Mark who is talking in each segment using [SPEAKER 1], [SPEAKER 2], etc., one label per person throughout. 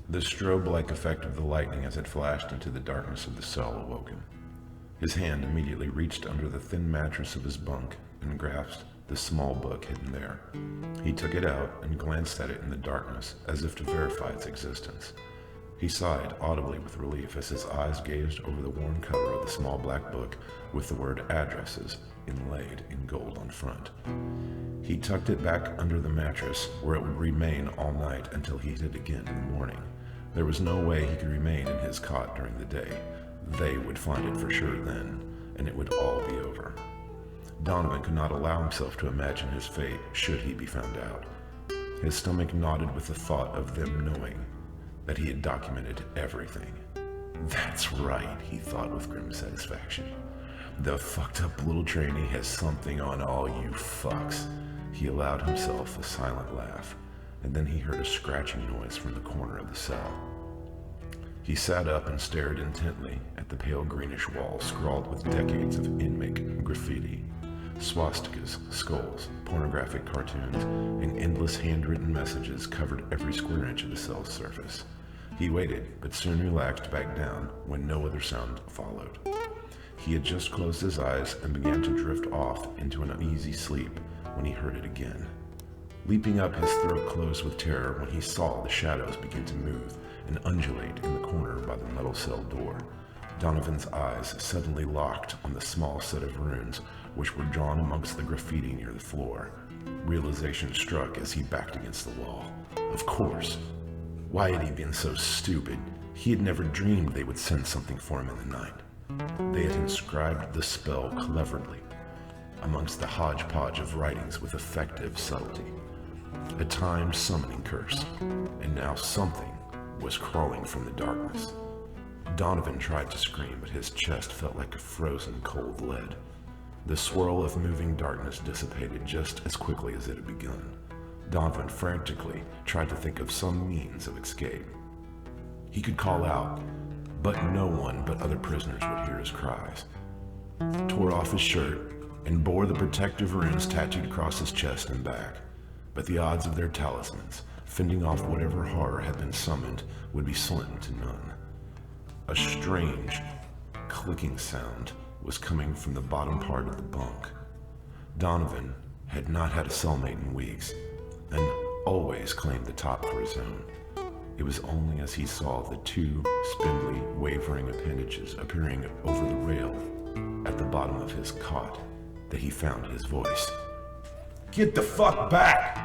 [SPEAKER 1] The strobe-like effect of the lightning as it flashed into the darkness of the cell awoke him. His hand immediately reached under the thin mattress of his bunk and grasped the small book hidden there. He took it out and glanced at it in the darkness as if to verify its existence. He sighed audibly with relief as his eyes gazed over the worn cover of the small black book with the word addresses inlaid in gold on front. He tucked it back under the mattress where it would remain all night until he hit it again in the morning. There was no way he could remain in his cot during the day. They would find it for sure then, and it would all be over. Donovan could not allow himself to imagine his fate should he be found out. His stomach knotted with the thought of them knowing that he had documented everything. That's right, he thought with grim satisfaction. The fucked up little trainee has something on all you fucks. He allowed himself a silent laugh, and then he heard a scratching noise from the corner of the cell. He sat up and stared intently at the pale greenish wall scrawled with decades of inmate graffiti. Swastikas, skulls, pornographic cartoons, and endless handwritten messages covered every square inch of the cell's surface. He waited, but soon relaxed back down when no other sound followed. He had just closed his eyes and began to drift off into an uneasy sleep when he heard it again. Leaping up, his throat closed with terror when he saw the shadows begin to move and undulate in the corner by the metal cell door. Donovan's eyes suddenly locked on the small set of runes which were drawn amongst the graffiti near the floor. Realization struck as he backed against the wall. Of course. Why had he been so stupid? He had never dreamed they would send something for him in the night. They had inscribed the spell cleverly amongst the hodgepodge of writings with effective subtlety. A time-summoning curse, and now something was crawling from the darkness. Donovan tried to scream, but his chest felt like a frozen cold lead. The swirl of moving darkness dissipated just as quickly as it had begun. Donovan frantically tried to think of some means of escape. He could call out, but no one but other prisoners would hear his cries. Tore off his shirt and bore the protective runes tattooed across his chest and back. But the odds of their talismans fending off whatever horror had been summoned would be slim to none. A strange, clicking sound was coming from the bottom part of the bunk. Donovan had not had a cellmate in weeks, and always claimed the top for his own. It was only as he saw the two spindly, wavering appendages appearing over the rail at the bottom of his cot that he found his voice. "Get the fuck back!"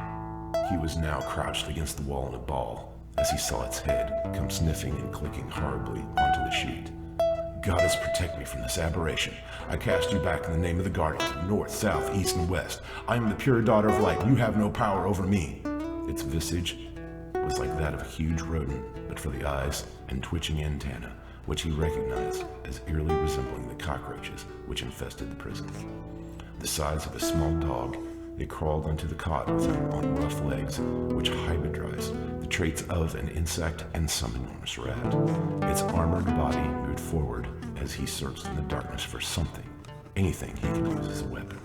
[SPEAKER 1] He was now crouched against the wall in a ball as he saw its head come sniffing and clicking horribly onto the sheet. "Goddess, protect me from this aberration. I cast you back in the name of the guardians of north, south, east, and west. I am the pure daughter of light. You have no power over me." Its visage was like that of a huge rodent, but for the eyes and twitching antennae, which he recognized as eerily resembling the cockroaches which infested the prison. The size of a small dog, it crawled onto the cot with him on rough legs, which hybridized the traits of an insect and some enormous rat. Its armored body moved forward as he searched in the darkness for something, anything he could use as a weapon.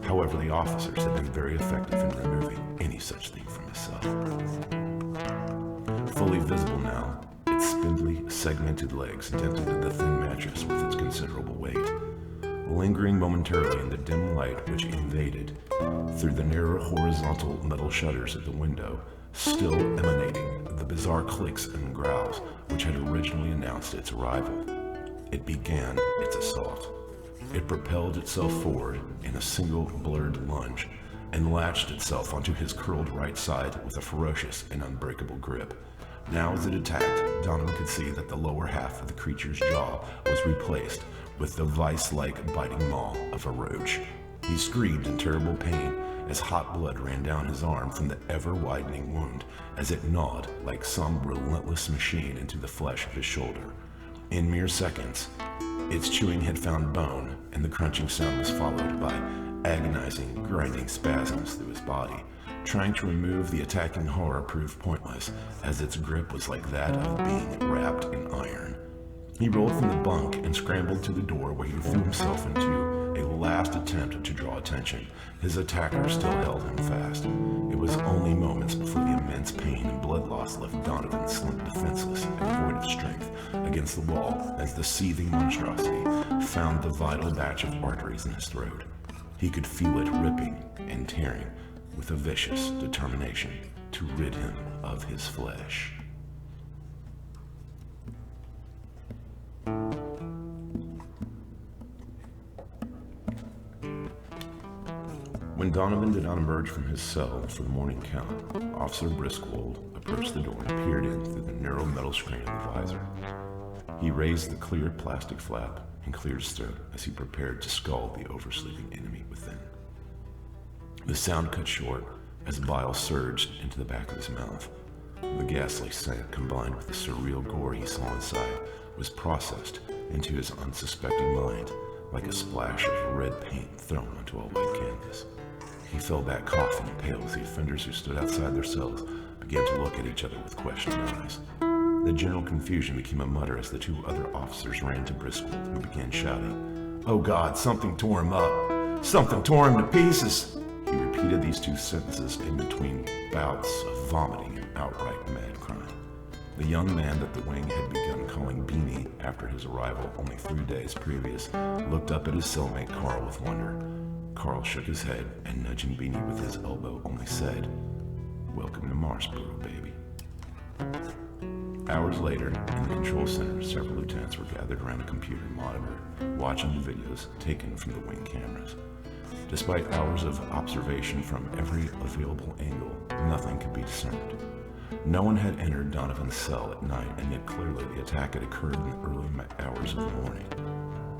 [SPEAKER 1] However, the officers had been very effective in removing any such thing from his cell. Fully visible now, its spindly, segmented legs dented the thin mattress with its considerable weight. Lingering momentarily in the dim light which invaded through the narrow horizontal metal shutters at the window, still emanating the bizarre clicks and growls which had originally announced its arrival. It began its assault. It propelled itself forward in a single blurred lunge and latched itself onto his curled right side with a ferocious and unbreakable grip. Now as it attacked, Donovan could see that the lower half of the creature's jaw was replaced with the vice-like biting maw of a roach. He screamed in terrible pain as hot blood ran down his arm from the ever-widening wound as it gnawed like some relentless machine into the flesh of his shoulder. In mere seconds, its chewing had found bone, and the crunching sound was followed by agonizing, grinding spasms through his body. Trying to remove the attacking horror proved pointless, as its grip was like that of being wrapped in iron. He rolled from the bunk and scrambled to the door where he threw himself into a last attempt to draw attention, his attacker still held him fast. It was only moments before the immense pain and blood loss left Donovan slumped defenseless and void of strength against the wall as the seething monstrosity found the vital batch of arteries in his throat. He could feel it ripping and tearing with a vicious determination to rid him of his flesh. When Donovan did not emerge from his cell for the morning count, Officer Briskwold approached the door and peered in through the narrow metal screen of the visor. He raised the clear plastic flap and cleared his throat as he prepared to skull the oversleeping enemy within. The sound cut short as bile surged into the back of his mouth. The ghastly scent, combined with the surreal gore he saw inside, was processed into his unsuspecting mind like a splash of red paint thrown onto a white canvas. He fell back coughing and pale as the offenders who stood outside their cells began to look at each other with questioning eyes. The general confusion became a mutter as the two other officers ran to Briskwold, who began shouting, "Oh God, something tore him up! Something tore him to pieces!" He repeated these two sentences in between bouts of vomiting and outright mad crying. The young man that the wing had begun calling Beanie after his arrival only 3 days previous looked up at his cellmate Carl with wonder. Carl shook his head and, nudging Beanie with his elbow, only said, "Welcome to Marsboro, baby." Hours later, in the control center, several lieutenants were gathered around a computer monitor, watching the videos taken from the wing cameras. Despite hours of observation from every available angle, nothing could be discerned. No one had entered Donovan's cell at night, and yet clearly the attack had occurred in the early hours of the morning.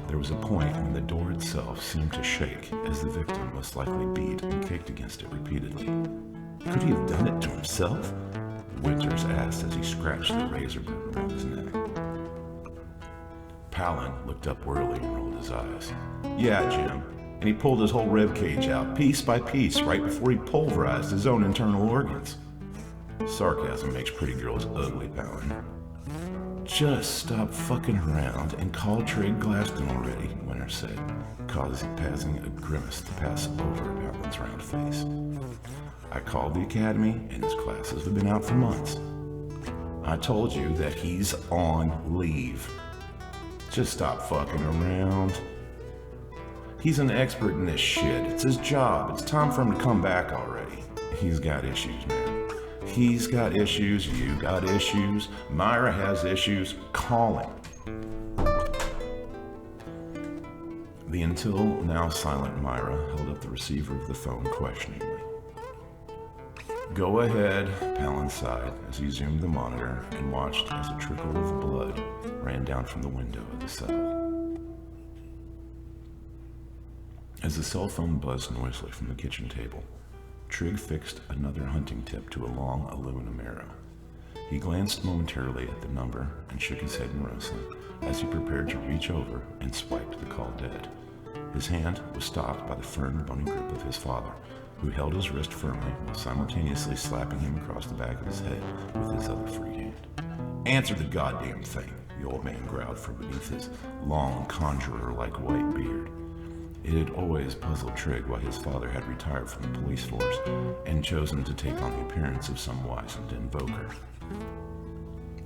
[SPEAKER 1] There was a point when the door itself seemed to shake as the victim most likely beat and kicked against it repeatedly. Could he have done it to himself? Winters asked as he scratched the razor burn around his neck. Palin looked up wearily and rolled his eyes. "Yeah, Jim. And he pulled his whole rib cage out, piece by piece, right before he pulverized his own internal organs." Sarcasm makes pretty girls ugly, Palin. "Just stop fucking around and call Trade Glaston already," Winter said, causing a grimace to pass over Palin's round face. "I called the academy, and his classes have been out for months. I told you that he's on leave. Just stop fucking around. He's an expert in this shit. It's his job. It's time for him to come back already. He's got issues, man. He's got issues. You got issues. Myra has issues. Call him." The until now silent Myra held up the receiver of the phone questioningly. "Go ahead," Palin sighed as he zoomed the monitor and watched as a trickle of blood ran down from the window of the cell. As the cell phone buzzed noisily from the kitchen table, Trigg fixed another hunting tip to a long aluminum arrow. He glanced momentarily at the number and shook his head morosely as he prepared to reach over and swipe the call dead. His hand was stopped by the firm, bony grip of his father, who held his wrist firmly while simultaneously slapping him across the back of his head with his other free hand. "Answer the goddamn thing," the old man growled from beneath his long, conjurer-like white beard. It had always puzzled Trigg why his father had retired from the police force and chosen to take on the appearance of some wizened invoker.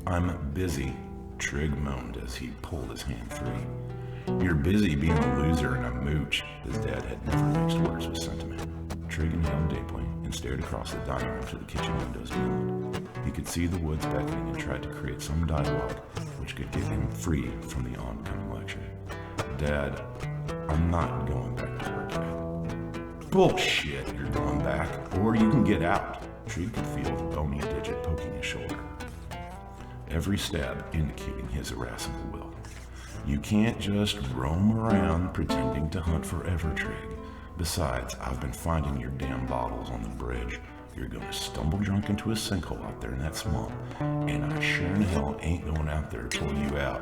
[SPEAKER 1] "I'm busy," Trigg moaned as he pulled his hand free. "You're busy being a loser and a mooch." His dad had never mixed words with sentiment. Trigg inhaled deeply and stared across the dining room to the kitchen windows beyond. He could see the woods beckoning and tried to create some dialogue which could get him free from the oncoming lecture. "Dad, I'm not going back to work yet." "Bullshit, you're going back, or you can get out." Trigg could feel the bony digit poking his shoulder, every stab indicating his irascible will. "You can't just roam around pretending to hunt forever, Trigg. Besides, I've been finding your damn bottles on the bridge. You're gonna stumble drunk into a sinkhole out there in that swamp, and I sure in hell ain't going out there to pull you out."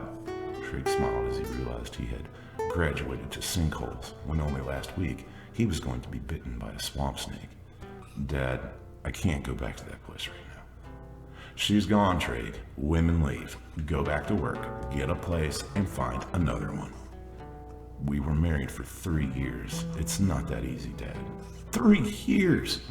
[SPEAKER 1] Trigg smiled as he realized he had graduated to sinkholes when only last week he was going to be bitten by a swamp snake. "Dad, I can't go back to that place right now." "She's gone, Trigg. Women leave. Go back to work, get a place, and find another one." We were married for 3 years. It's not that easy, Dad. 3 years?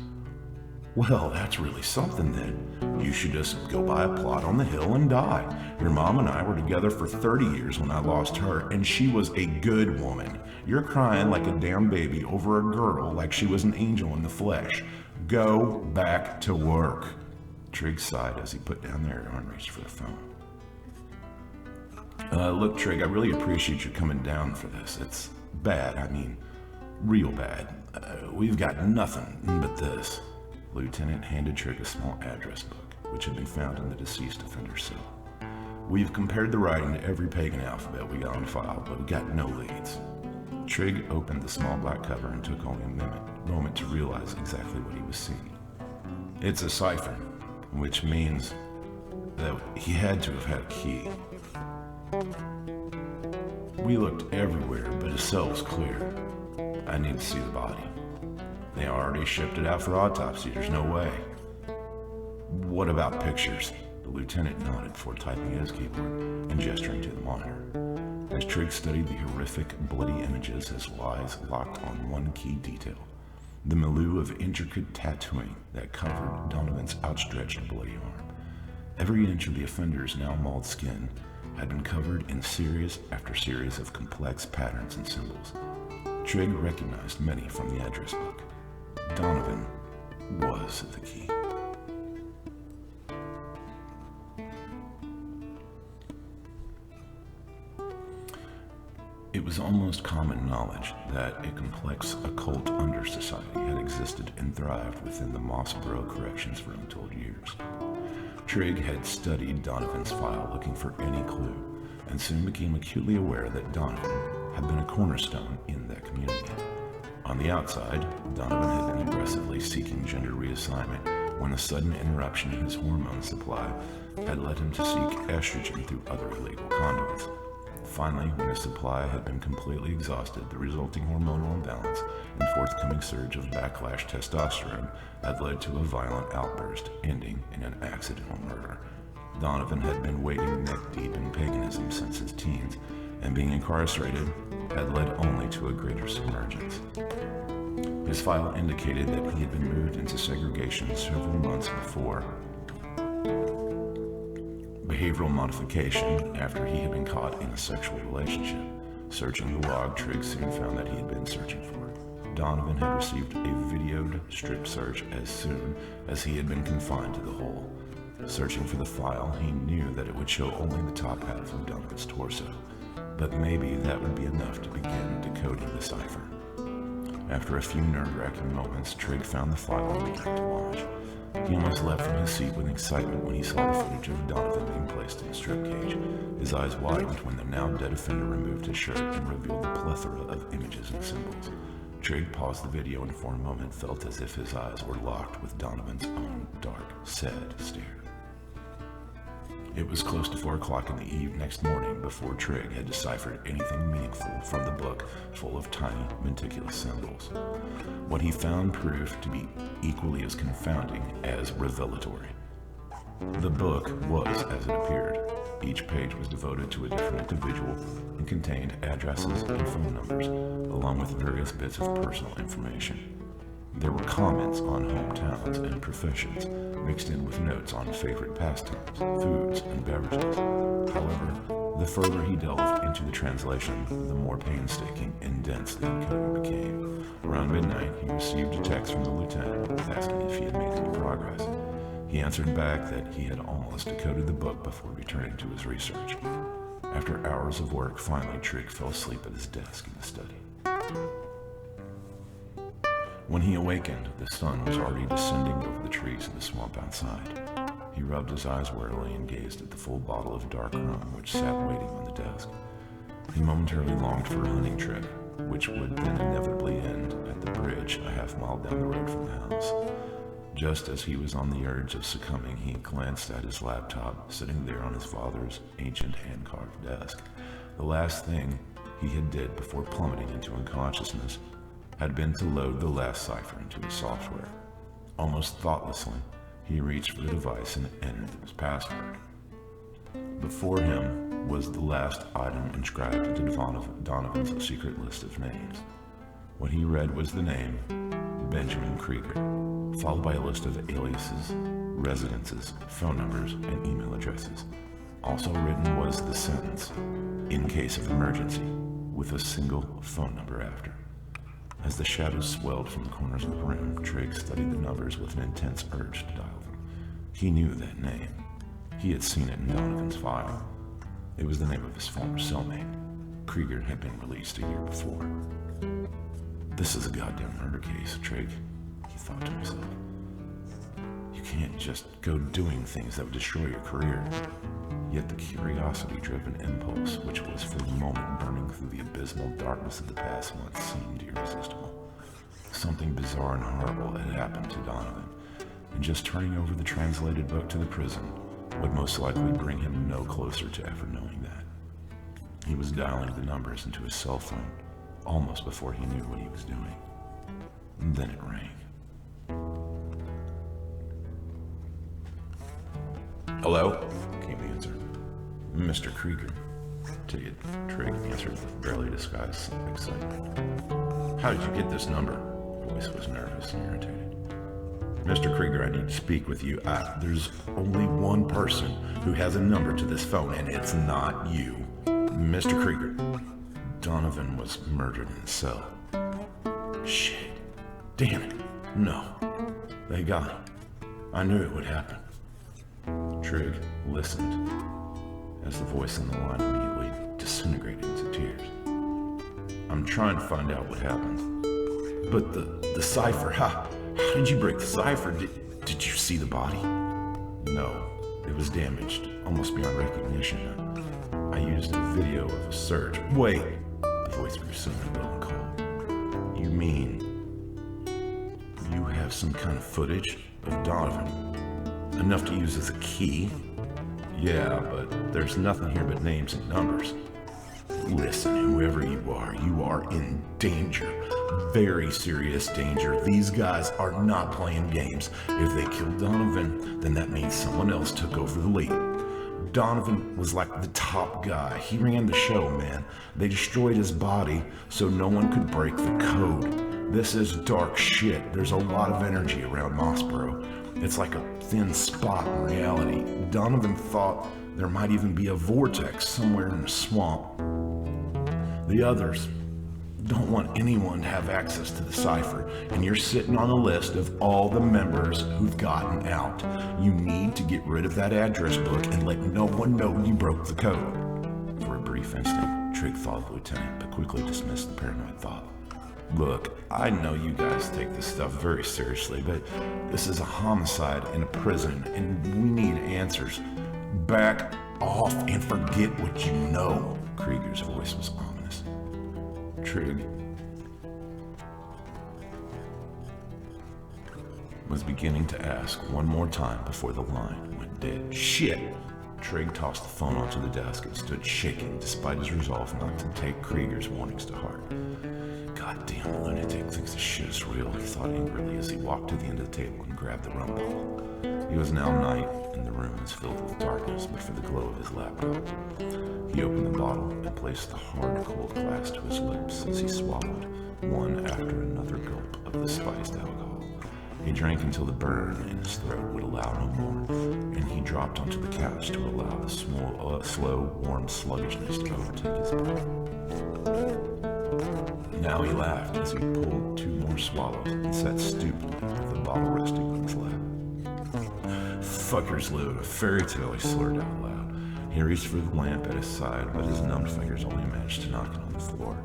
[SPEAKER 1] Well, that's really something then. You should just go buy a plot on the hill and die. Your mom and I were together for 30 years when I lost her, and she was a good woman. You're crying like a damn baby over a girl like she was an angel in the flesh. Go back to work. Trigg sighed as he put down the air and reached for the phone. Look, Trigg, I really appreciate you coming down for this. It's bad, I mean, real bad. We've got nothing but this. Lieutenant handed Trigg a small address book, which had been found in the deceased offender's cell. We've compared the writing to every pagan alphabet we got on file, but we got no leads. Trigg opened the small black cover and took only a moment to realize exactly what he was seeing. It's a cipher, which means that he had to have had a key. We looked everywhere, but his cell was clear. I need to see the body. They already shipped it out for autopsy, there's no way. What about pictures? The lieutenant nodded before typing at his keyboard and gesturing to the monitor. As Trigg studied the horrific, bloody images, his eyes locked on one key detail. The milieu of intricate tattooing that covered Donovan's outstretched, bloody arm. Every inch of the offender's now mauled skin had been covered in series after series of complex patterns and symbols. Trigg recognized many from the address book. Donovan was the key. It was almost common knowledge that a complex occult under-society had existed and thrived within the Mossborough corrections for untold years. Trigg had studied Donovan's file looking for any clue, and soon became acutely aware that Donovan had been a cornerstone in that community. On the outside, Donovan had been aggressively seeking gender reassignment when a sudden interruption in his hormone supply had led him to seek estrogen through other illegal conduits. Finally, when his supply had been completely exhausted, the resulting hormonal imbalance and forthcoming surge of backlash testosterone had led to a violent outburst, ending in an accidental murder. Donovan had been wading neck-deep in paganism since his teens, and being incarcerated had led only to a greater submergence. His file indicated that he had been moved into segregation several months before behavioral modification after he had been caught in a sexual relationship. Searching the log, Trigg soon found that he had been searching for. Donovan had received a videoed strip search as soon as he had been confined to the hole. Searching for the file, he knew that it would show only the top half of Donovan's torso, but maybe that would be enough to begin decoding the cipher. After a few nerve-wracking moments, Trigg found the file and began to watch. He almost leapt from his seat with excitement when he saw the footage of Donovan being placed in a strip cage. His eyes widened when the now dead offender removed his shirt and revealed the plethora of images and symbols. Trigg paused the video and for a moment felt as if his eyes were locked with Donovan's own dark, sad stare. It was close to 4 o'clock in the eve next morning before Trigg had deciphered anything meaningful from the book full of tiny, meticulous symbols. What he found proved to be equally as confounding as revelatory. The book was as it appeared. Each page was devoted to a different individual and contained addresses and phone numbers, along with various bits of personal information. There were comments on hometowns and professions, mixed in with notes on favorite pastimes, foods, and beverages. However, the further he delved into the translation, the more painstaking and dense the encoding became. Around midnight, he received a text from the lieutenant asking if he had made any progress. He answered back that he had almost decoded the book before returning to his research. After hours of work, finally Trigg fell asleep at his desk in the study. When he awakened, the sun was already descending over the trees in the swamp outside. He rubbed his eyes wearily and gazed at the full bottle of dark rum which sat waiting on the desk. He momentarily longed for a hunting trip, which would then inevitably end at the bridge a half-mile down the road from the house. Just as he was on the urge of succumbing, he glanced at his laptop, sitting there on his father's ancient hand-carved desk. The last thing he had did before plummeting into unconsciousness had been to load the last cipher into his software. Almost thoughtlessly, he reached for the device and entered his password. Before him was the last item inscribed into Donovan's secret list of names. What he read was the name Benjamin Krieger, followed by a list of aliases, residences, phone numbers, and email addresses. Also written was the sentence, "In case of emergency," with a single phone number after. As the shadows swelled from the corners of the room, Trigg studied the numbers with an intense urge to dial them. He knew that name. He had seen it in Donovan's file. It was the name of his former cellmate. Krieger had been released a year before. This is a goddamn murder case, Trigg, he thought to himself. You can't just go doing things that would destroy your career. Yet the curiosity-driven impulse, which was for the moment burning through the abysmal darkness of the past month, seemed irresistible. Something bizarre and horrible had happened to Donovan, and just turning over the translated book to the prison would most likely bring him no closer to ever knowing that. He was dialing the numbers into his cell phone almost before he knew what he was doing. And then it rang. "Hello?" came the answer. "Mr. Krieger." Trigg answered with barely disguised excitement. "How did you get this number?" The voice was nervous and irritated. "Mr. Krieger, I need to speak with you. There's only one person who has a number to this phone, and it's not you. Mr. Krieger." Donovan was murdered in his cell. Shit. Damn it. No. They got him. I knew it would happen. Trigg listened as the voice on the line immediately disintegrated into tears. "I'm trying to find out what happened. But the cipher, how did you break the cipher? Did you see the body?" "No, it was damaged, almost beyond recognition. I used a video of a search." "Wait," the voice grew suddenly low and cold. "You mean you have some kind of footage of Donovan? Enough to use as a key?" "Yeah, but there's nothing here but names and numbers." "Listen, whoever you are in danger. Very serious danger. These guys are not playing games. If they killed Donovan, then that means someone else took over the lead. Donovan was like the top guy. He ran the show, man. They destroyed his body so no one could break the code. This is dark shit. There's a lot of energy around Mossboro. It's like a thin spot in reality. Donovan thought there might even be a vortex somewhere in the swamp. The others don't want anyone to have access to the cipher, and you're sitting on a list of all the members who've gotten out. You need to get rid of that address book and let no one know you broke the code." For a brief instant, Trigg thought of the lieutenant, but quickly dismissed the paranoid thought. "Look, I know you guys take this stuff very seriously, but this is a homicide in a prison, and we need answers. Back off and forget what you know." Krieger's voice was ominous. Trigg was beginning to ask one more time before the line went dead. "Shit!" Trigg tossed the phone onto the desk and stood shaking despite his resolve not to take Krieger's warnings to heart. "Goddamn lunatic thinks this shit is real," he thought angrily as he walked to the end of the table and grabbed the rum bottle. It was now night and the room was filled with darkness but for the glow of his laptop. He opened the bottle and placed the hard, cold glass to his lips as he swallowed one after another gulp of the spiced alcohol. He drank until the burn in his throat would allow no more, and he dropped onto the couch to allow the slow, warm sluggishness to overtake his body. Now he laughed as he pulled 2 more swallows and sat stupidly with the bottle resting on his lap. "Fuckers live a fairy tale," he slurred out loud. He reached for the lamp at his side, but his numbed fingers only managed to knock it on the floor.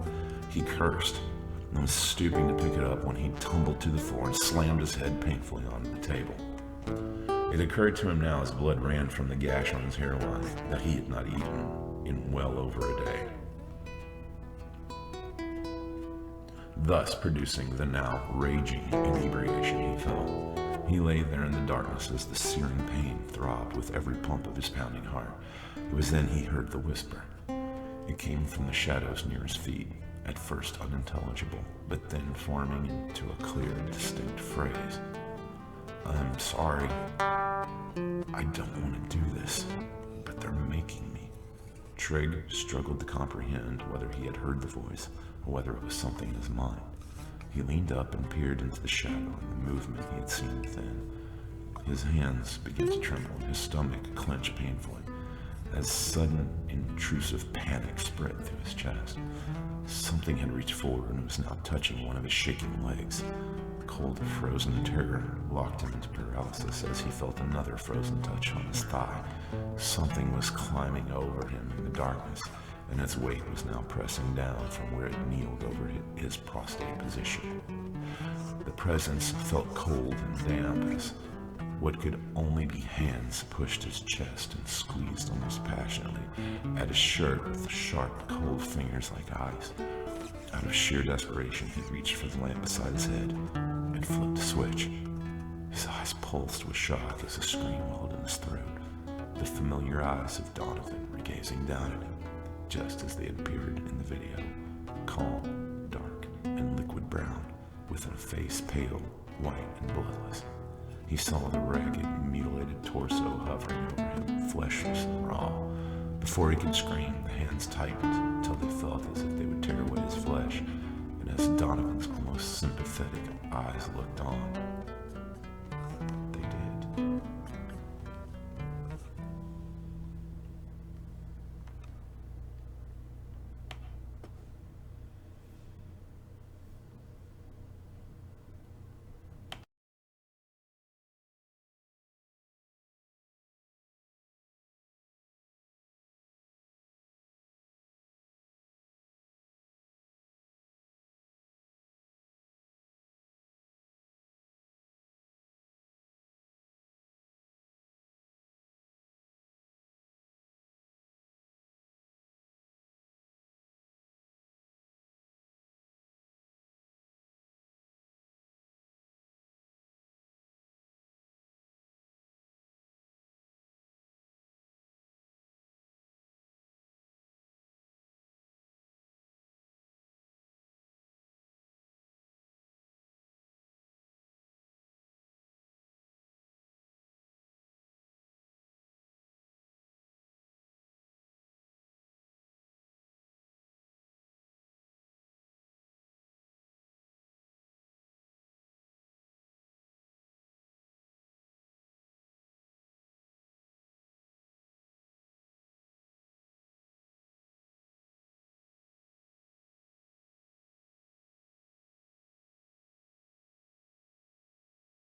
[SPEAKER 1] He cursed and was stooping to pick it up when he tumbled to the floor and slammed his head painfully onto the table. It occurred to him now as blood ran from the gash on his hairline that he had not eaten in well over a day, thus producing the now raging inebriation he felt. He lay there in the darkness as the searing pain throbbed with every pump of his pounding heart. It was then he heard the whisper. It came from the shadows near his feet, at first unintelligible, but then forming into a clear, distinct phrase. "I'm sorry. I don't want to do this, but they're making me. Trig struggled to comprehend whether he had heard the voice or whether it was something in his mind. He leaned up and peered into the shadow and the movement he had seen within. His hands began to tremble and his stomach clenched painfully as sudden, intrusive panic spread through his chest. Something had reached forward and was now touching one of his shaking legs. Cold, frozen terror locked him into paralysis as he felt another frozen touch on his thigh. Something was climbing over him in the darkness, and its weight was now pressing down from where it kneeled over his prostrate position. The presence felt cold and damp as what could only be hands pushed his chest and squeezed almost passionately at his shirt with sharp, cold fingers like ice. Out of sheer desperation, he reached for the lamp beside his head and flipped the switch. His eyes pulsed with shock as a scream welled in his throat. The familiar eyes of Donovan were gazing down at him, just as they had appeared in the video, calm, dark, and liquid brown, with a face pale, white, and bloodless. He saw the ragged, mutilated torso hovering over him, fleshless and raw. Before he could scream, the hands tightened until they felt as if they would tear away his flesh, and as Donovan's almost sympathetic eyes looked on, they did.